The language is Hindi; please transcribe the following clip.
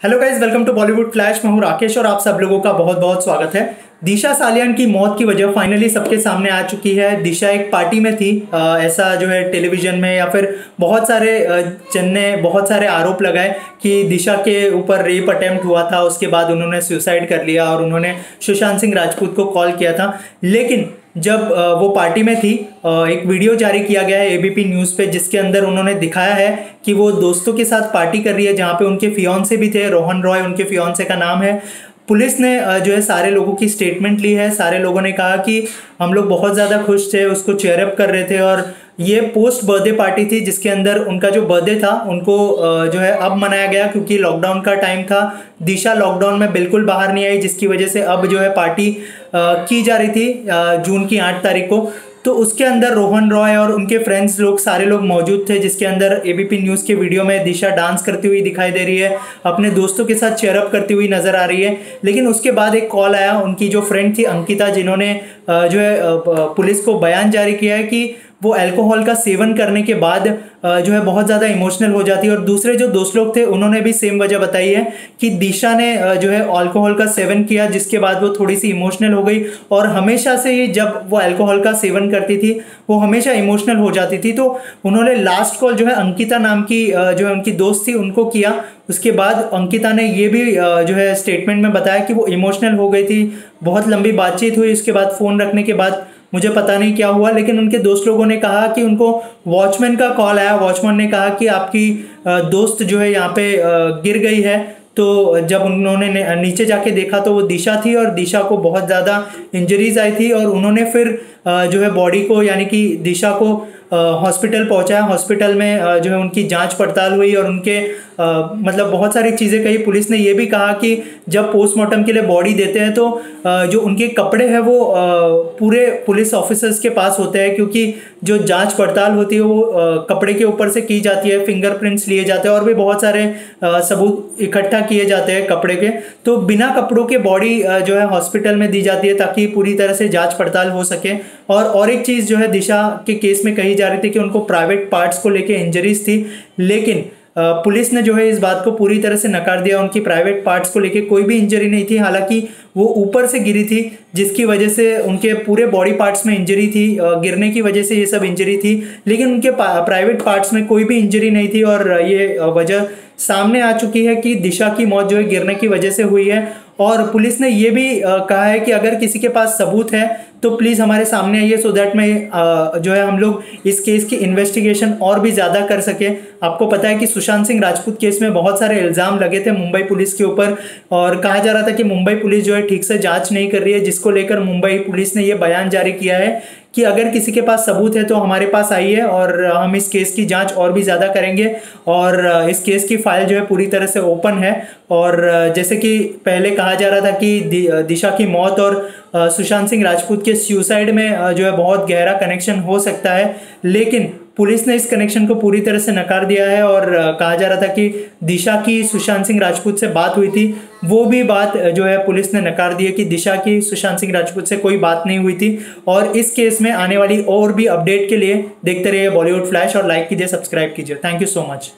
Hello guys, welcome to Bollywood flash. मैं हूं राकेश और आप सब लोगों का बहुत बहुत स्वागत है। दिशा सालियान की मौत की वजह फाइनली सबके सामने आ चुकी है। दिशा एक पार्टी में थी, ऐसा जो है टेलीविजन में या फिर बहुत सारे जन ने बहुत सारे आरोप लगाए कि दिशा के ऊपर रेप अटेम्प्ट हुआ था। उसके बाद उन्होंने सुसाइड कर लिया और उन्होंने सुशांत सिंह राजपूत को कॉल किया था। लेकिन जब वो पार्टी में थी, एक वीडियो जारी किया गया है एबीपी न्यूज़ पे, जिसके अंदर उन्होंने दिखाया है कि वो दोस्तों के साथ पार्टी कर रही है, जहाँ पे उनके फियांसे भी थे। रोहन रॉय उनके फियांसे का नाम है। पुलिस ने जो है सारे लोगों की स्टेटमेंट ली है। सारे लोगों ने कहा कि हम लोग बहुत ज़्यादा खुश थे, उसको चेयर अप कर रहे थे और ये पोस्ट बर्थडे पार्टी थी जिसके अंदर उनका जो बर्थडे था उनको जो है अब मनाया गया, क्योंकि लॉकडाउन का टाइम था। दिशा लॉकडाउन में बिल्कुल बाहर नहीं आई, जिसकी वजह से अब जो है पार्टी की जा रही थी जून की 8 तारीख को। तो उसके अंदर रोहन रॉय और उनके फ्रेंड्स लोग सारे लोग मौजूद थे, जिसके अंदर एबीपी न्यूज़ के वीडियो में दिशा डांस करती हुई दिखाई दे रही है, अपने दोस्तों के साथ चेयर अप करती हुई नजर आ रही है। लेकिन उसके बाद एक कॉल आया, उनकी जो फ्रेंड थी अंकिता, जिन्होंने जो है पुलिस को बयान जारी किया है कि वो अल्कोहल का सेवन करने के बाद जो है बहुत ज़्यादा इमोशनल हो जाती है। और दूसरे जो दोस्त लोग थे उन्होंने भी सेम वजह बताई है कि दिशा ने जो है अल्कोहल का सेवन किया, जिसके बाद वो थोड़ी सी इमोशनल हो गई। और हमेशा से ही जब वो अल्कोहल का सेवन करती थी वो हमेशा इमोशनल हो जाती थी। तो उन्होंने लास्ट कॉल जो है अंकिता नाम की जो है उनकी दोस्त थी उनको किया। उसके बाद अंकिता ने ये भी जो है स्टेटमेंट में बताया कि वो इमोशनल हो गई थी। बहुत लंबी बातचीत हुई, उसके बाद फ़ोन रखने के बाद मुझे पता नहीं क्या हुआ, लेकिन उनके दोस्त लोगों ने कहा कि उनको वॉचमैन का कॉल आया। वॉचमैन ने कहा कि आपकी दोस्त जो है यहाँ पे गिर गई है। तो जब उन्होंने नीचे जाके देखा तो वो दिशा थी और दिशा को बहुत ज़्यादा इंजरीज आई थी। और उन्होंने फिर जो है बॉडी को, यानी कि दिशा को हॉस्पिटल पहुंचाया। हॉस्पिटल में जो है उनकी जांच पड़ताल हुई और उनके मतलब बहुत सारी चीज़ें कही। पुलिस ने ये भी कहा कि जब पोस्टमार्टम के लिए बॉडी देते हैं तो जो उनके कपड़े हैं वो पूरे पुलिस ऑफिसर्स के पास होते हैं, क्योंकि जो जांच पड़ताल होती है वो कपड़े के ऊपर से की जाती है, फिंगरप्रिंट्स लिए जाते हैं और भी बहुत सारे सबूत इकट्ठा किए जाते हैं कपड़े के। तो बिना कपड़ों के बॉडी जो है हॉस्पिटल में दी जाती है ताकि पूरी तरह से जांच पड़ताल हो सके। और एक चीज़ जो है दिशा के केस में कही जा रही थी कि उनको प्राइवेट पार्ट्स को लेके इंजरीज थी, लेकिन पुलिस ने जो है इस बात को पूरी तरह से नकार दिया। उनकी प्राइवेट पार्ट्स को लेके कोई भी इंजरी नहीं थी। हालांकि वो ऊपर से गिरी थी, जिसकी वजह से उनके पूरे बॉडी पार्ट्स में इंजरी थी, गिरने की वजह से ये सब इंजरी थी, लेकिन उनके प्राइवेट पार्ट्स में कोई भी इंजरी नहीं थी। और ये वजह सामने आ चुकी है कि दिशा की मौत जो है गिरने की वजह से हुई है। और पुलिस ने ये भी कहा है कि अगर किसी के पास सबूत है तो प्लीज़ हमारे सामने आइए, सो दैट में जो है हम लोग इस केस की इन्वेस्टिगेशन और भी ज़्यादा कर सके। आपको पता है कि सुशांत सिंह राजपूत केस में बहुत सारे इल्ज़ाम लगे थे मुंबई पुलिस के ऊपर, और कहा जा रहा था कि मुंबई पुलिस जो है ठीक से जांच नहीं कर रही है, जिसको लेकर मुंबई पुलिस ने ये बयान जारी किया है कि अगर किसी के पास सबूत है तो हमारे पास आइए और हम इस केस की जांच और भी ज़्यादा करेंगे। और इस केस की फाइल जो है पूरी तरह से ओपन है। और जैसे कि पहले कहा जा रहा था कि दिशा की मौत और सुशांत सिंह राजपूत के सुसाइड में जो है बहुत गहरा कनेक्शन हो सकता है, लेकिन पुलिस ने इस कनेक्शन को पूरी तरह से नकार दिया है। और कहा जा रहा था कि दिशा की सुशांत सिंह राजपूत से बात हुई थी, वो भी बात जो है पुलिस ने नकार दी है कि दिशा की सुशांत सिंह राजपूत से कोई बात नहीं हुई थी। और इस केस में आने वाली और भी अपडेट के लिए देखते रहिए बॉलीवुड फ्लैश और लाइक कीजिए, सब्सक्राइब कीजिए। Thank you so much.